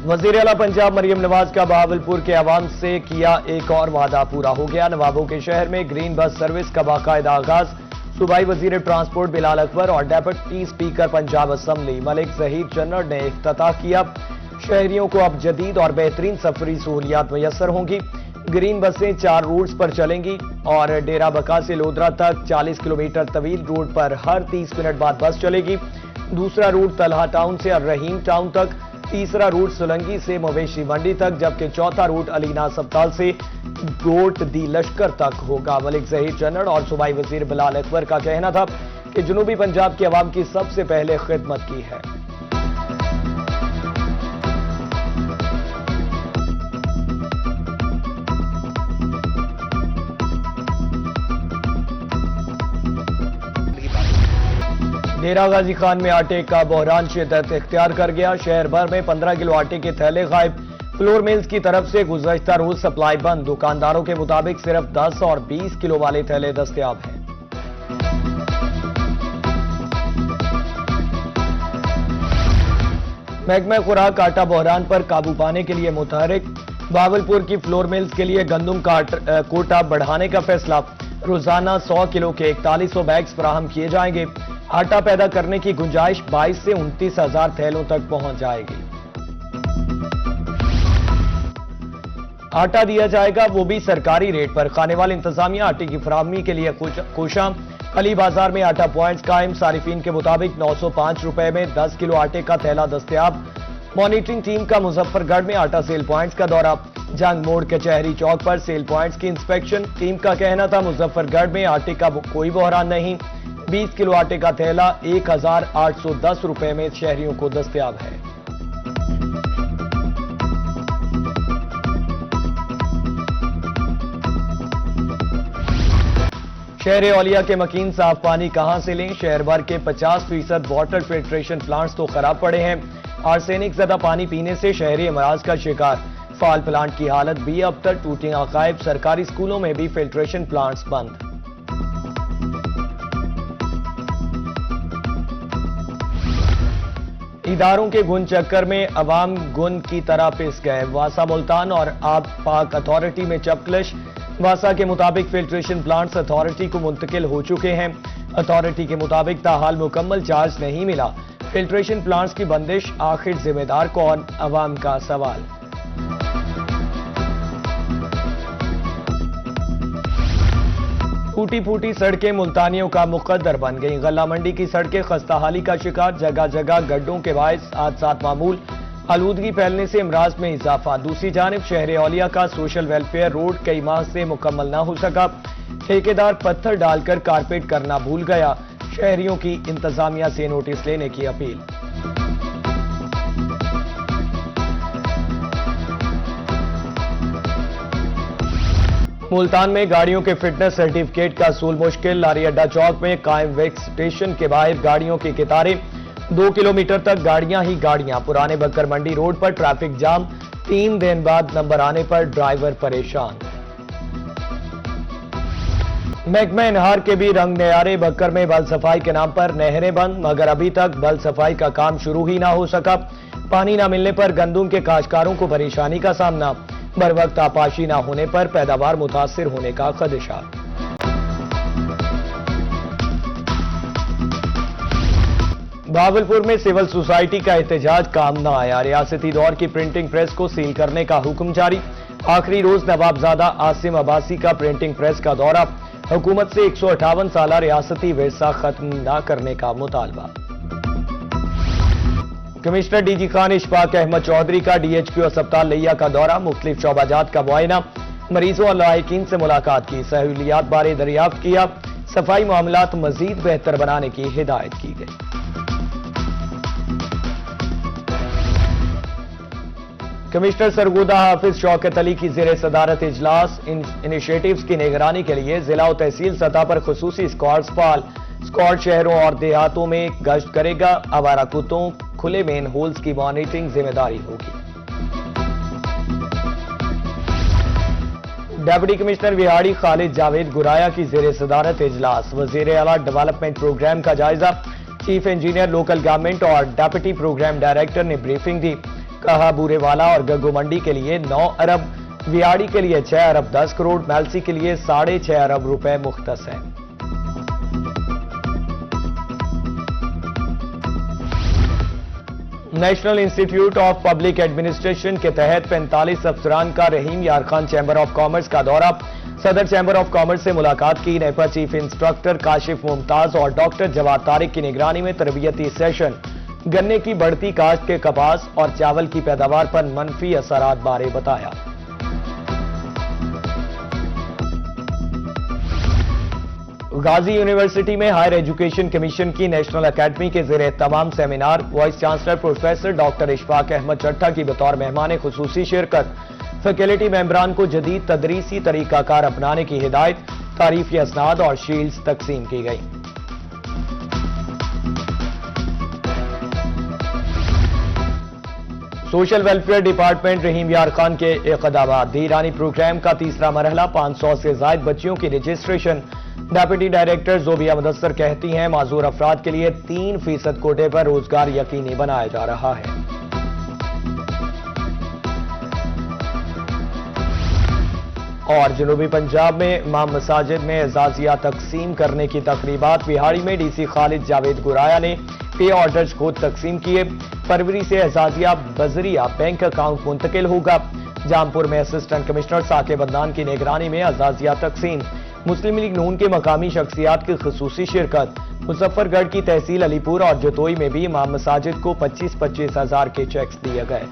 वजीर आला पंजाब मरियम नवाज का बहावलपुर के अवाम से किया एक और वादा पूरा हो गया। नवाबों के शहर में ग्रीन बस सर्विस का बाकायदा आगाज। सूबाई वजीर ट्रांसपोर्ट बिलाल अकबर और deputy speaker Punjab assembly Malik Zaheer Channar ने इफ्तिताह किया। शहरियों को अब जदीद और बेहतरीन सफरी सहूलियात मैसर होंगी। ग्रीन बसें 4 रूट्स पर चलेंगी और डेरा बका से लोधरा तक 40 किलोमीटर तवील रूट पर हर 30 मिनट बाद बस चलेगी। दूसरा रूट तलहा टाउन से रहीम टाउन तक, तीसरा रूट सुलंगी से मवेशी मंडी तक, जबकि चौथा रूट अलीना अस्पताल से गोट दी लश्कर तक होगा। मलिक जहीर चन्नड़ और सूबाई वजीर बिलाल अकबर का कहना था कि जनूबी पंजाब की आवाम की सबसे पहले खिदमत की है। डेरा गाजी खान में आटे का बहरान शिद्दत इख्तियार कर गया। शहर भर में 15 किलो आटे के थैले गायब। फ्लोर मिल्स की तरफ से गुज़श्ता रोज सप्लाई बंद। दुकानदारों के मुताबिक सिर्फ 10 और 20 किलो वाले थैले दस्तयाब हैं। महकमा खुराक आटा बहरान पर काबू पाने के लिए मुतहरिक। बहावलपुर की फ्लोर मिल्स के लिए गंदम का कोटा बढ़ाने का फैसला। रोजाना 100 किलो के 4100 बैग्स फराहम किए जाएंगे। आटा पैदा करने की गुंजाइश 22 से 29,000 थैलों तक पहुंच जाएगी। आटा दिया जाएगा वो भी सरकारी रेट पर। खानेवाल इंतजामिया आटे की फराहमी के लिए कोशा। अली बाजार में आटा पॉइंट्स कायम। सारिफीन के मुताबिक 905 रुपए में 10 किलो आटे का थैला दस्तयाब। मॉनिटरिंग टीम का मुजफ्फरगढ़ में आटा सेल पॉइंट्स का दौरा। जंग मोड़ कचहरी चौक पर सेल पॉइंट्स की इंस्पेक्शन। टीम का कहना था मुजफ्फरगढ़ में आटे का कोई बहरान नहीं। 20 किलो आटे का थैला 1810 रुपए में शहरियों को दस्तयाब है। शहर औलिया के मकीन साफ पानी कहां से लें? शहर भर के 50% वाटर फिल्ट्रेशन प्लांट्स तो खराब पड़े हैं। आर्सेनिक ज़दा पानी पीने से शहरी अमराज का शिकार। फाल प्लांट की हालत भी अब तक टूटियां गायब। सरकारी स्कूलों में भी फिल्ट्रेशन प्लांट्स बंद। इदारों के गुन चक्कर में अवाम गुन की तरह पिस गए। वासा मुल्तान और आब पाक अथॉरिटी में चपकलिश। वासा के मुताबिक फिल्ट्रेशन प्लांट्स अथॉरिटी को मुंतकिल हो चुके हैं। अथॉरिटी के मुताबिक ताहाल मुकम्मल चार्ज नहीं मिला। फिल्ट्रेशन प्लांट्स की बंदिश आखिर जिम्मेदार कौन? अवाम का सवाल। टूटी फूटी सड़कें मुल्तानियों का मुकद्दर बन गई। गल्ला मंडी की सड़कें खस्ताहाली का शिकार। जगह जगह गड्ढों के बायस हादसात मामूल। आलूदगी फैलने से इमराज में इजाफा। दूसरी जानिब शहर औलिया का सोशल वेलफेयर रोड कई माह से मुकम्मल न हो सका। ठेकेदार पत्थर डालकर कारपेट करना भूल गया। शहरियों की इंतजामिया से नोटिस लेने की अपील। मुल्तान में गाड़ियों के फिटनेस सर्टिफिकेट का असूल मुश्किल। लारी अड्डा चौक में कायम वेक्स स्टेशन के बाहर गाड़ियों की कतारें। 2 किलोमीटर तक गाड़ियां ही गाड़ियां। पुराने बकर मंडी रोड पर ट्रैफिक जाम। 3 दिन बाद नंबर आने पर ड्राइवर परेशान। महकमा इनहार के भी रंग नयारे। बकर में बल सफाई के नाम पर नहरें बंद, मगर अभी तक बल सफाई का काम शुरू ही ना हो सका। पानी ना मिलने पर गंदम के काश्तकारों को परेशानी का सामना। बर वक्त आपाशी ना होने पर पैदावार मुतासिर होने का खदशा। बहावलपुर में सिविल सोसाइटी का एहतजाज काम न आया। रियासती दौर की प्रिंटिंग प्रेस को सील करने का हुक्म जारी। आखिरी रोज नवाबजादा आसिम अब्बासी का प्रिंटिंग प्रेस का दौरा। हुकूमत से 158 साल रियासती विरसा खत्म न करने का मुतालबा। कमिश्नर डीजी खान इशफाक अहमद चौधरी का डीएचक्यू अस्पताल लिया का दौरा। मुख्तलिफ शोबाजात का मुआयना। मरीजों और लायकीन से मुलाकात की। सहूलियात बारे दरियाफ्त किया। सफाई मामलात मजीद बेहतर बनाने की हिदायत की गई। कमिश्नर सरगोदा हाफिज शौकत अली की जेर सदारत इजलास। इनिशिएटिव्स की निगरानी के लिए जिला और तहसील सतह पर खुसूसी स्क्वाड्स फाल। स्क्वाड शहरों और देहातों में गश्त करेगा। आवारा कुत्तों, खुले मेन होल्स की मॉनिटरिंग जिम्मेदारी होगी। डेप्यूटी कमिश्नर विहाड़ी खालिद जावेद गुराया की जेर सदारत इजलास। वजीर आला डेवलपमेंट प्रोग्राम का जायजा। चीफ इंजीनियर लोकल गवर्नमेंट और डेप्यूटी प्रोग्राम डायरेक्टर ने ब्रीफिंग दी। कहा बूरेवाला और गग्गू मंडी के लिए 9 अरब, वियाड़ी के लिए 6 अरब 10 करोड़, मैलसी के लिए 6.5 अरब रुपए मुख्तस हैं। National institute of public administration के तहत 45 अफसरान का रहीम यार खान चैंबर ऑफ कॉमर्स का दौरा। सदर चैंबर ऑफ कॉमर्स से मुलाकात की। Nipah chief instructor Kashif Mumtaz और डॉक्टर जवाद तारिक की निगरानी में तरबियती सेशन। गन्ने की बढ़ती काश्त के कपास और चावल की पैदावार पर मनफी असरात बारे बताया। गाजी यूनिवर्सिटी में हायर एजुकेशन कमीशन की नेशनल अकेडमी के ज़ेरे तमाम seminar. Vice chancellor professor doctor Ishfaq Ahmed Chatta की बतौर मेहमान खुसूसी शिरकत। फैकल्टी मेंबरान को जदीद तदरीसी तरीकाकार अपनाने की हिदायत। तारीफी असनाद और शील्ड्स तकसीम की गई। सोशल वेलफेयर डिपार्टमेंट रहीम यार खान के इक़दामात। धीरानी प्रोग्राम का तीसरा मरहला, 500 से जायद बच्चियों की रजिस्ट्रेशन। डेप्यूटी डायरेक्टर जोबिया मुदस्सर कहती हैं माजूर अफराद के लिए 3% कोटे पर रोजगार यकीनी बनाया जा रहा है। और जनूबी पंजाब में इमाम मसाजिद में एजाजिया तकसीम करने की तकरीबात। बिहाड़ी में डीसी खालिद जावेद गुराया ने पे ऑर्डर्स खुद तकसीम किए। फरवरी से एजाजिया बजरिया बैंक अकाउंट मुंतकिल होगा। जामपुर में असिस्टेंट कमिश्नर साकिब अदनान की निगरानी में एजाजिया तकसीम। मुस्लिम लीग नून के मकामी शख्सियात की खुसूसी शिरकत। मुजफ्फरगढ़ की तहसील अलीपुर और जतोई में भी इमाम मसाजिद को 25-25 हजार के चेक्स दिए गए।